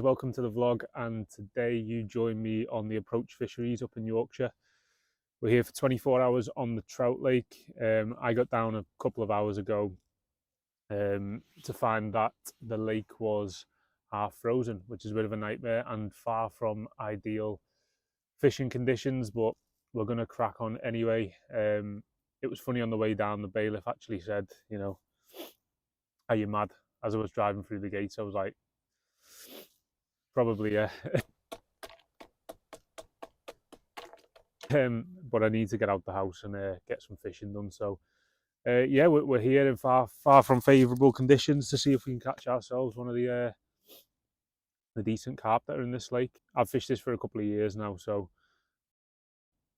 welcome to the vlog, and today you join me on the Approach Fisheries up in Yorkshire. We're here for 24 hours on the Trout Lake. I got down a couple of hours ago to find that the lake was half frozen, which is a bit of a nightmare and far from ideal fishing conditions, but we're going to crack on anyway. It was funny on the way down, the bailiff actually said, you know, "Are you mad?" As I was driving through the gates, I was like, probably, yeah. But I need to get out the house and get some fishing done. So yeah, we're here in far from favourable conditions to see if we can catch ourselves one of the decent carp that are in this lake. I've fished this for a couple of years now, so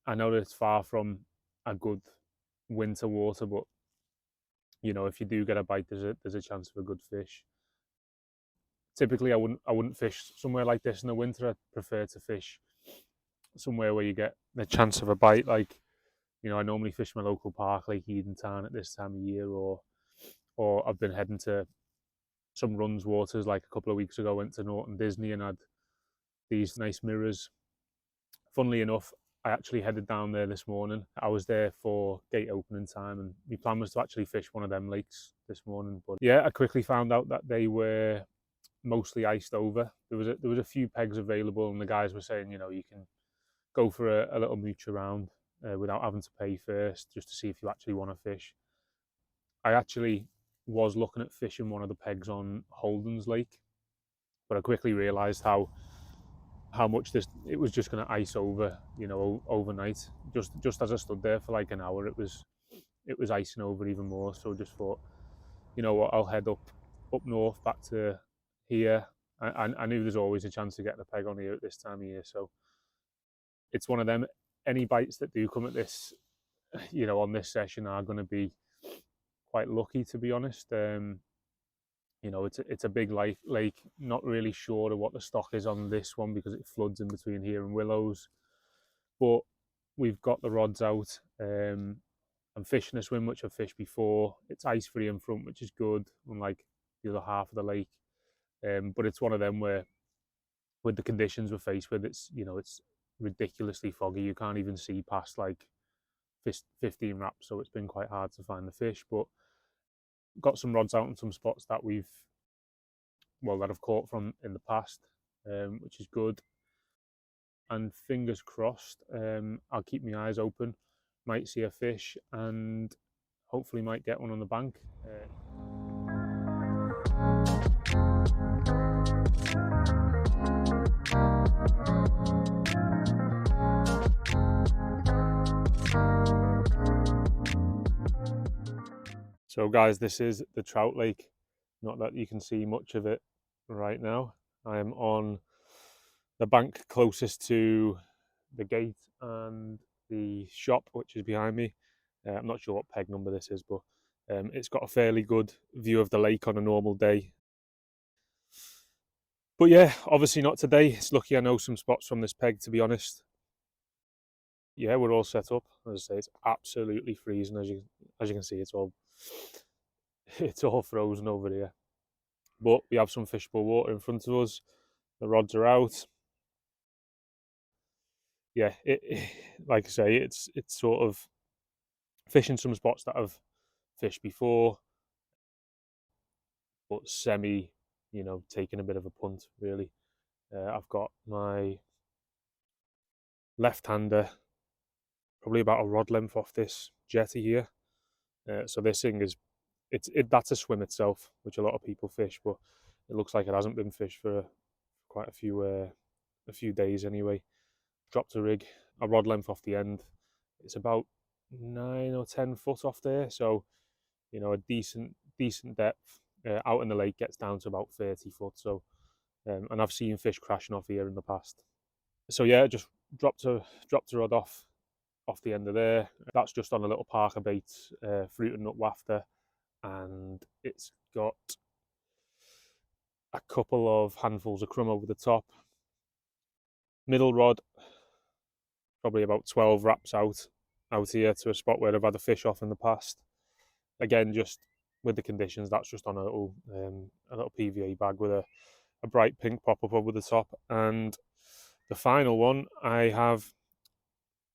I know that it's far from a good winter water, but you know, if you do get a bite, there's a chance of a good fish. Typically, I wouldn't fish somewhere like this in the winter. I'd prefer to fish somewhere where you get the chance of a bite. Like, you know, I normally fish my local park, Lake Edentown, at this time of year, or I've been heading to some runs waters. Like a couple of weeks ago, I went to Norton Disney and had these nice mirrors. Funnily enough, I actually headed down there this morning. I was there for gate opening time, and my plan was to actually fish one of them lakes this morning. But yeah, I quickly found out that they were mostly iced over. There was a few pegs available, and the guys were saying, you know, you can go for a little mooch around without having to pay first, just to see if you actually want to fish. I actually was looking at fishing one of the pegs on Holden's Lake, but I quickly realised how much it was just going to ice over, you know, overnight. Just as I stood there for like an hour, it was icing over even more. So I just thought, you know what, I'll head up north back to here. I knew there's always a chance to get the peg on here at this time of year, so it's one of them. Any bites that do come at this, you know, on this session are going to be quite lucky, to be honest. You know, it's a big lake. Not really sure of what the stock is on this one because it floods in between here and Willows. But we've got the rods out. I'm fishing a swim which I've fished before. It's ice free in front, which is good, unlike the other half of the lake. But it's one of them where, with the conditions we're faced with, it's, you know, it's ridiculously foggy. You can't even see past like 15 wraps, so it's been quite hard to find the fish. But got some rods out in some spots that that I've caught from in the past, which is good. And fingers crossed, I'll keep my eyes open, might see a fish, and hopefully might get one on the bank. So guys, this is the Trout Lake. Not that you can see much of it right now. I am on the bank closest to the gate and the shop, which is behind me. I'm not sure what peg number this is, but it's got a fairly good view of the lake on a normal day. But yeah, obviously not today. It's lucky I know some spots from this peg, to be honest. Yeah, we're all set up. As I say, it's absolutely freezing. As you can see, it's all frozen over here. But we have some fishable water in front of us. The rods are out. Yeah, like I say, it's sort of fishing some spots that I've fished before, but semi, you know, taking a bit of a punt, really. I've got my left-hander probably about a rod length off this jetty here. So this thing is, that's a swim itself, which a lot of people fish, but it looks like it hasn't been fished for quite a few days anyway. Dropped a rig, a rod length off the end. It's about 9 or 10 foot off there, so you know, a decent depth. Out in the lake gets down to about 30 foot. So, and I've seen fish crashing off here in the past. So yeah, just dropped a rod off the end of there. That's just on a little Parker bait, fruit and nut wafter, and it's got a couple of handfuls of crumb over the top. Middle rod, probably about 12 wraps out here to a spot where I've had a fish off in the past. Again, just with the conditions, that's just on a little PVA bag with a a bright pink pop-up over the top. And the final one, I have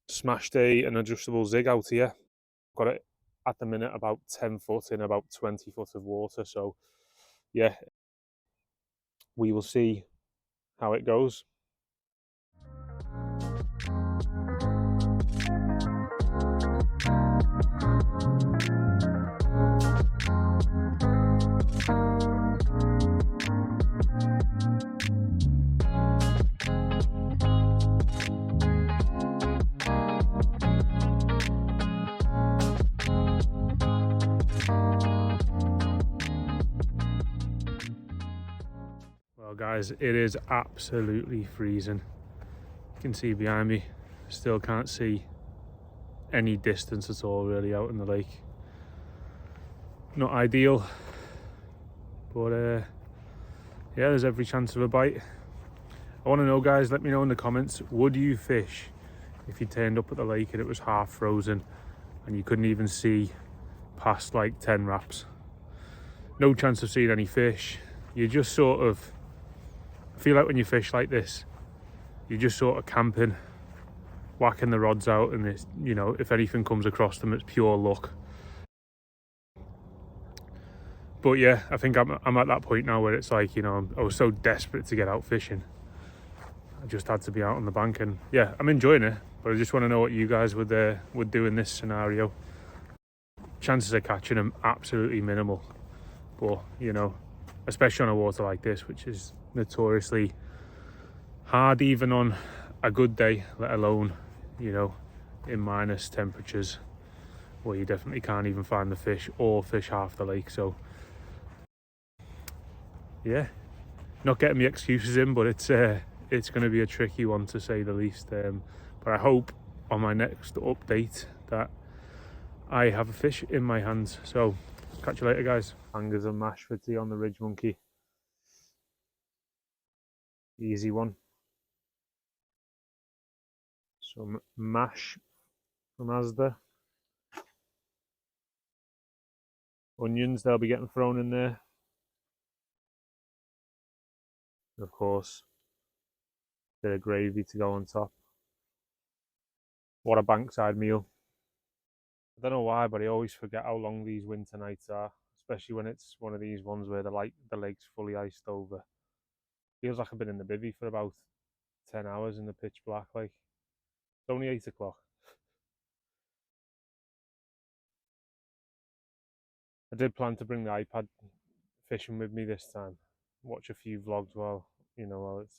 smashed an adjustable zig out here. Got it at the minute about 10 foot in about 20 foot of water. So yeah, we will see how it goes. Well guys, it is absolutely freezing. You can see behind me, still can't see any distance at all really out in the lake. Not ideal, but yeah, there's every chance of a bite. I want to know, guys, let me know in the comments, would you fish if you turned up at the lake and it was half frozen and you couldn't even see past like 10 wraps? No chance of seeing any fish. You just sort of feel like when you fish like this, you're just sort of camping, whacking the rods out, and it's, you know, if anything comes across them, it's pure luck. But yeah, I think I'm at that point now where it's like, you know, I was so desperate to get out fishing, I just had to be out on the bank. And yeah, I'm enjoying it, but I just want to know what you guys would do in this scenario. Chances of catching them absolutely minimal, but you know, especially on a water like this, which is notoriously hard even on a good day, let alone, you know, in minus temperatures where you definitely can't even find the fish or fish half the lake. So yeah, not getting me excuses in, but it's going to be a tricky one to say the least. But I hope on my next update that I have a fish in my hands. So catch you later, guys. Hangers and mash for tea on the Ridge Monkey. Easy one. Some mash from Asda. Onions, they'll be getting thrown in there. And of course, a bit of gravy to go on top. What a bankside meal. I don't know why, but I always forget how long these winter nights are, especially when it's one of these ones where the lake's fully iced over. Feels like I've been in the bivvy for about 10 hours in the pitch black. Like, it's only 8 o'clock. I did plan to bring the iPad fishing with me this time. Watch a few vlogs while it's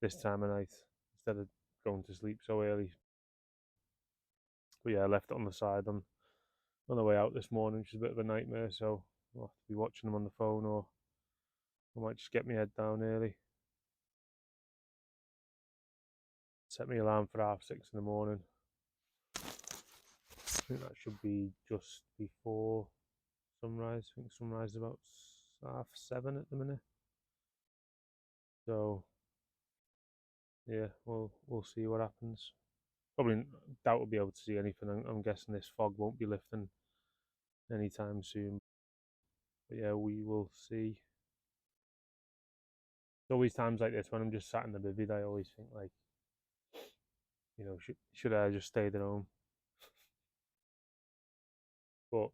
this time of night instead of going to sleep so early. But yeah, I left it on the side on the way out this morning, which is a bit of a nightmare. So I'll have to be watching them on the phone, or I might just get my head down early. Set my alarm for 6:30 in the morning. I think that should be just before sunrise. I think sunrise is about 7:30 at the minute. So yeah, we'll see what happens. Probably doubt we'll be able to see anything. I'm guessing this fog won't be lifting anytime soon. But yeah, we will see. There's always times like this when I'm just sat in the bivvy that I always think like, you know, should I just stayed at home? But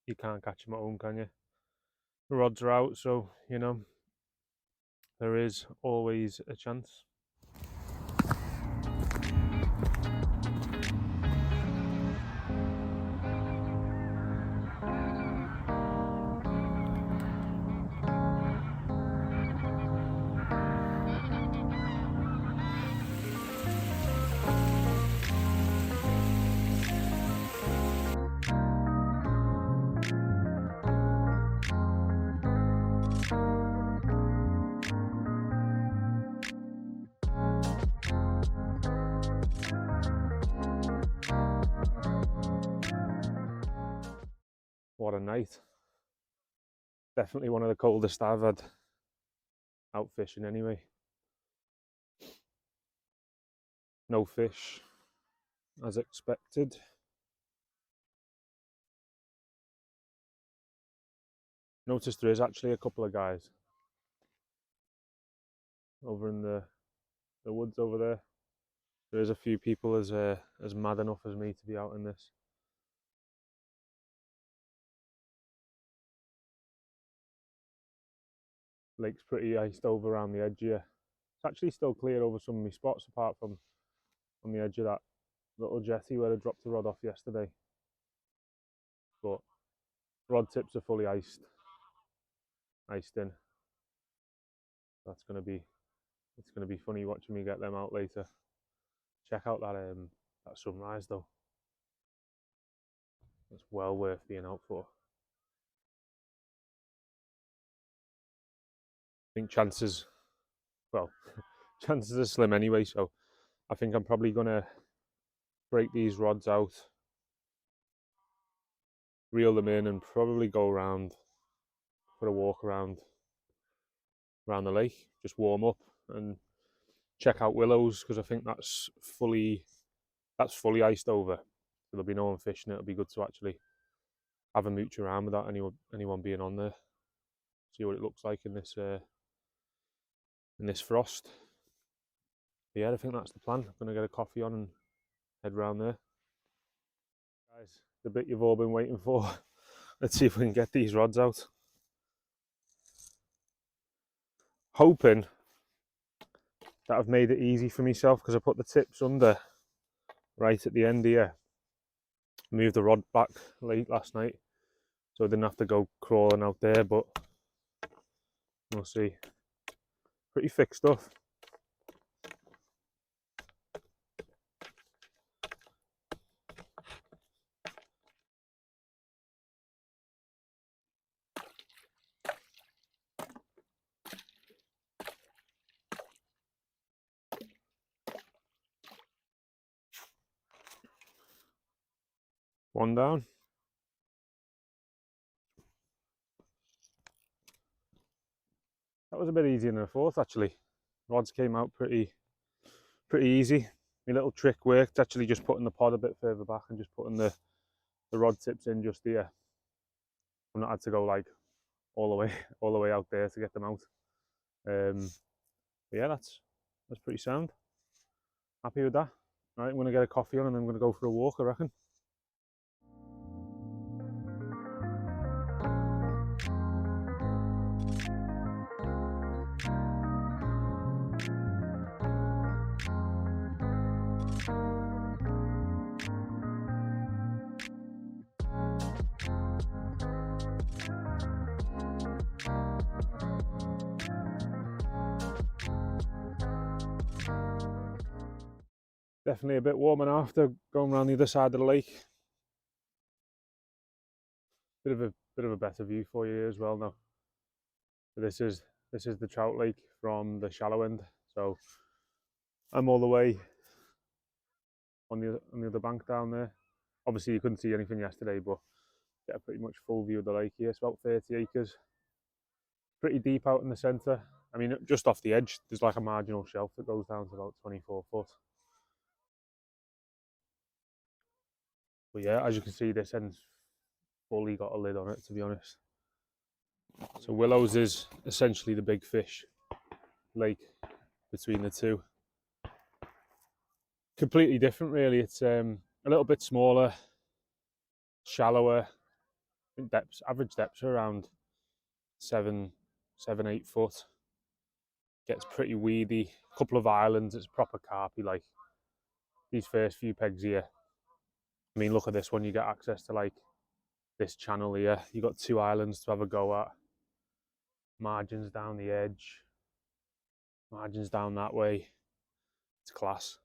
you can't catch them at home, can you? The rods are out, so you know there is always a chance. What a night. Definitely one of the coldest I've had out fishing anyway. No fish as expected. Noticed there is actually a couple of guys over in the woods over there. There's a few people as mad enough as me to be out in this. Lake's pretty iced over around the edge here. It's actually still clear over some of my spots apart from on the edge of that little jetty where I dropped the rod off yesterday. But rod tips are fully iced in. It's gonna be funny watching me get them out later. Check out that sunrise though. It's well worth being out for. I think chances are slim anyway, so I think I'm probably gonna break these rods out, reel them in, and probably go around for a walk around the lake, just warm up and check out willows, because I think that's fully iced over. So there'll be no one fishing. It'll be good to actually have a mooch around without anyone being on there. See what it looks like in this frost. But yeah, I think that's the plan. I'm gonna get a coffee on and head round there. Guys, the bit you've all been waiting for. Let's see if we can get these rods out. Hoping that I've made it easy for myself, because I put the tips under right at the end here. Moved the rod back late last night, so I didn't have to go crawling out there, but we'll see. Pretty thick stuff. One down. That was a bit easier than I thought, actually. Rods came out pretty easy. My little trick worked, actually, just putting the pod a bit further back and just putting the rod tips in just here. I've not had to go like all the way out there to get them out. But yeah, that's pretty sound. Happy with that. Right, I'm gonna get a coffee on and then I'm gonna go for a walk, I reckon. Definitely a bit warmer now after going around the other side of the lake. Bit of a better view for you here as well now. So this is the Trout Lake from the shallow end. So I'm all the way on the other bank down there. Obviously you couldn't see anything yesterday, but get a pretty much full view of the lake here. It's about 30 acres. Pretty deep out in the centre. I mean, just off the edge, there's like a marginal shelf that goes down to about 24 foot. But yeah, as you can see, this end's fully got a lid on it, to be honest. So Willows is essentially the big fish lake between the two. Completely different, really. It's a little bit smaller, shallower. I think average depths are around 7, 8 foot. Gets pretty weedy. A couple of islands. It's proper carpy, like these first few pegs here. I mean, look at this one. You get access to like this channel here. You got 2 islands to have a go at. Margins down the edge. Margins down that way. It's class.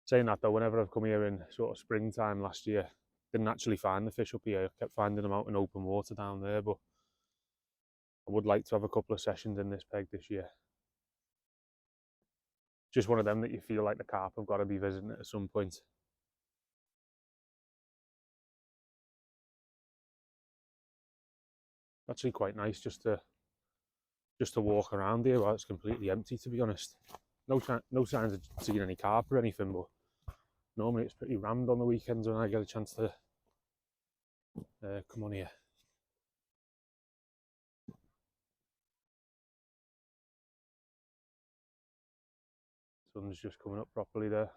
Saying that though, whenever I've come here in sort of springtime last year, didn't actually find the fish up here. I kept finding them out in open water down there, but I would like to have a couple of sessions in this peg this year. Just one of them that you feel like the carp have got to be visiting it at some point. Actually quite nice just to walk around here while it's completely empty, to be honest. No signs of seeing any carp or anything, but normally it's pretty rammed on the weekends when I get a chance to come on here. Sun's just coming up properly there.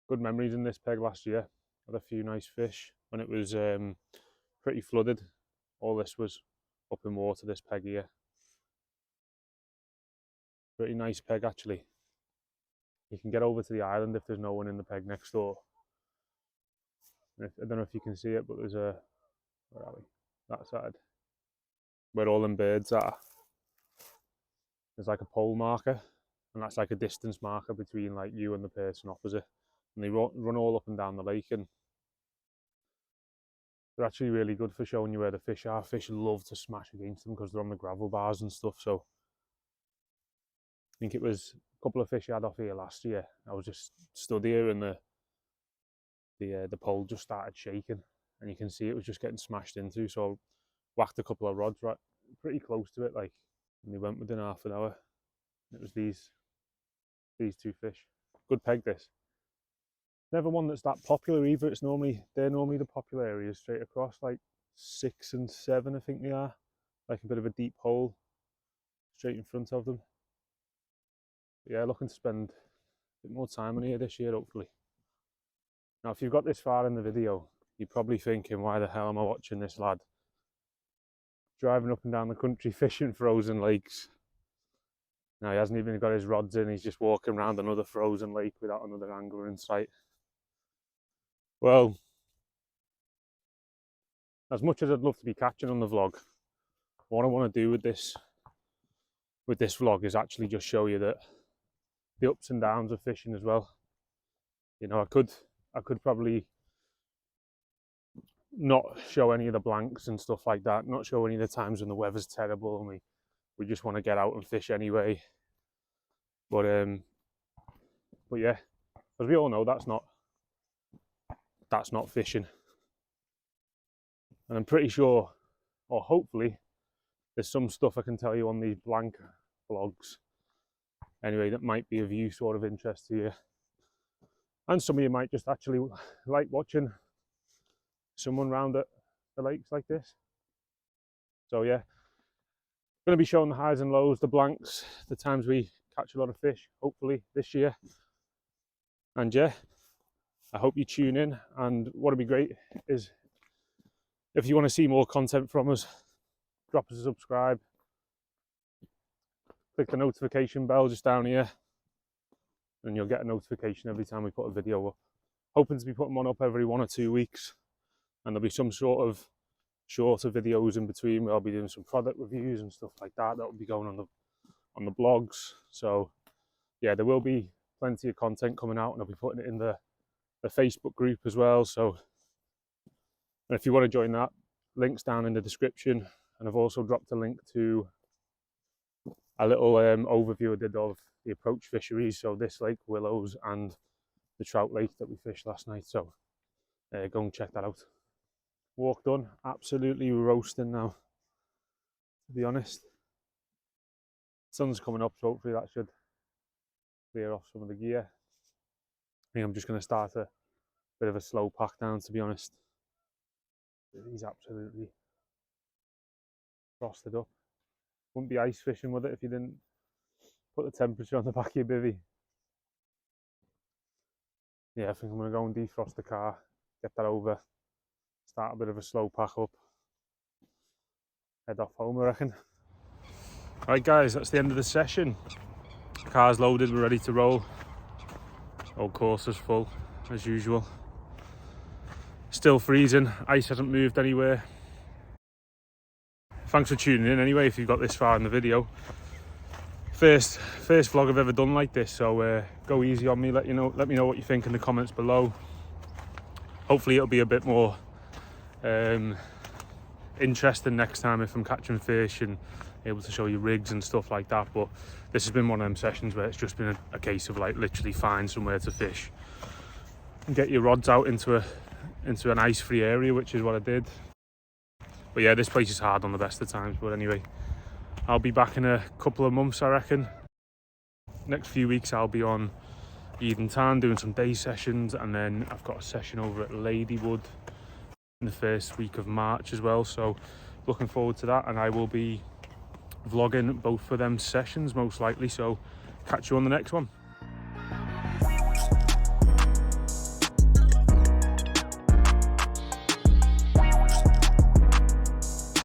Good memories in this peg last year. Had a few nice fish when it was pretty flooded. All this was up in water, this peg here. Pretty nice peg actually. You can get over to the island if there's no one in the peg next door. I don't know if you can see it, but there's a, where are we? That side, where all them birds are. There's like a pole marker, and that's like a distance marker between like you and the person opposite. And they run all up and down the lake, and they're actually really good for showing you where the fish are. Fish love to smash against them because they're on the gravel bars and stuff. So I think it was a couple of fish I had off here last year. I was just stood here and the pole just started shaking, and you can see it was just getting smashed into. So I whacked a couple of rods right pretty close to it, like, and they went within half an hour. It was these two fish. Good peg this. Never one that's that popular either. They're normally the popular areas straight across, like 6 and 7 I think they are, like a bit of a deep hole straight in front of them. But yeah, looking to spend a bit more time on here this year hopefully. Now if you've got this far in the video, you're probably thinking, why the hell am I watching this lad driving up and down the country fishing frozen lakes? Now he hasn't even got his rods in, he's just walking around another frozen lake without another angler in sight. Well, as much as I'd love to be catching on the vlog, what I want to do with this vlog is actually just show you that the ups and downs of fishing as well. You know, I could probably not show any of the blanks and stuff like that, not show any of the times when the weather's terrible and we just want to get out and fish anyway. But yeah, because we all know that's not fishing. And I'm pretty sure, or hopefully, there's some stuff I can tell you on these blank vlogs anyway that might be of use or of interest to you. And some of you might just actually like watching someone round at the lakes like this. So yeah, going to be showing the highs and lows, the blanks, the times we catch a lot of fish, hopefully this year. And yeah, I hope you tune in, and what would be great is if you want to see more content from us, drop us a subscribe, click the notification bell just down here, and you'll get a notification every time we put a video up. Hoping to be putting one up every 1 or 2 weeks, and there'll be some sort of shorter videos in between where I'll be doing some product reviews and stuff like that. That will be going on the blogs. So yeah, there will be plenty of content coming out, and I'll be putting it in the Facebook group as well. So, and if you want to join that, links down in the description, and I've also dropped a link to a little overview I did of the Approach Fisheries, so this lake, Willows, and the Trout Lake that we fished last night. So go and check that out. Walk done, absolutely roasting now, to be honest. Sun's coming up, so hopefully that should clear off some of the gear. I think I'm just going to start a bit of a slow pack down, to be honest. He's absolutely frosted up. Wouldn't be ice fishing with it if you didn't put the temperature on the back of your bivvy. Yeah, I think I'm going to go and defrost the car, get that over, start a bit of a slow pack up, head off home I reckon. Alright guys, that's the end of the session. Car's loaded, we're ready to roll. Old course is full, as usual. Still freezing, ice hasn't moved anywhere. Thanks for tuning in anyway, if you've got this far in the video. First vlog I've ever done like this, so go easy on me, let me know what you think in the comments below. Hopefully it'll be a bit more interesting next time if I'm catching fish and able to show you rigs and stuff like that. But this has been one of them sessions where it's just been a case of like literally find somewhere to fish and get your rods out into an ice-free area, which is what I did. But yeah, this place is hard on the best of times. But anyway, I'll be back in a couple of months, I reckon. Next few weeks I'll be on Eden Tarn doing some day sessions, and then I've got a session over at Ladywood in the first week of March as well, so looking forward to that. And I will be vlogging both of them sessions most likely, so catch you on the next one.